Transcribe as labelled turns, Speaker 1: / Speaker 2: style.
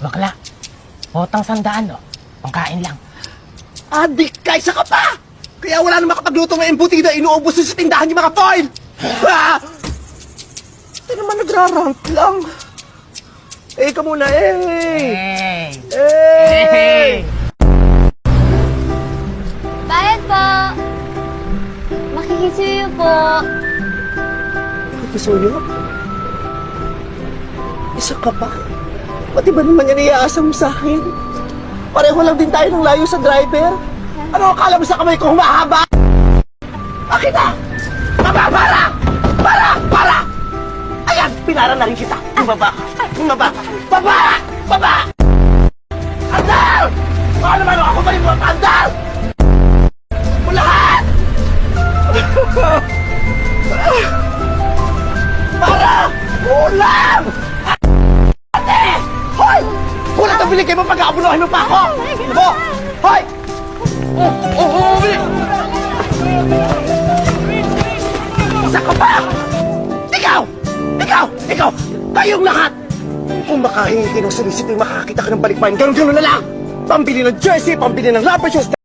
Speaker 1: Bakla, utang 100, oh. Pangkain lang.
Speaker 2: Adik, kaysa ka pa! Kaya wala na makapagluto ng embutido, inuubos sa tindahan yung mga foil! Ito naman nagrarant lang. Eh, ka muna, eh!
Speaker 1: Hey!
Speaker 2: Eh!
Speaker 3: Bayad po! Makikisuyo po.
Speaker 2: Kisuyo? Isa ka pa? Pati ba naman yan iaasa mo sa akin? Pareho lang din tayo ng layo sa driver. Ano akala mo sa kamay ko humahaba? Akin na! Baba! Para! Ayan, pinara na rin kita. Bumaba ka. Baba! Andal! Baka naman ako ba yung mga andal? Lahat! Para! Ulam! Ate! Hoy! Ulam na bilig kayo mo pag-aabunuhin mo pa ako! Ano mo? Hoy! Isa ka pa! Ikaw! Kayong lahat! Kung makahingi ng solicit, makakakita ka ng balikbayan, ganun na lang! Pambili ng jersey, pambili ng rubber shoes,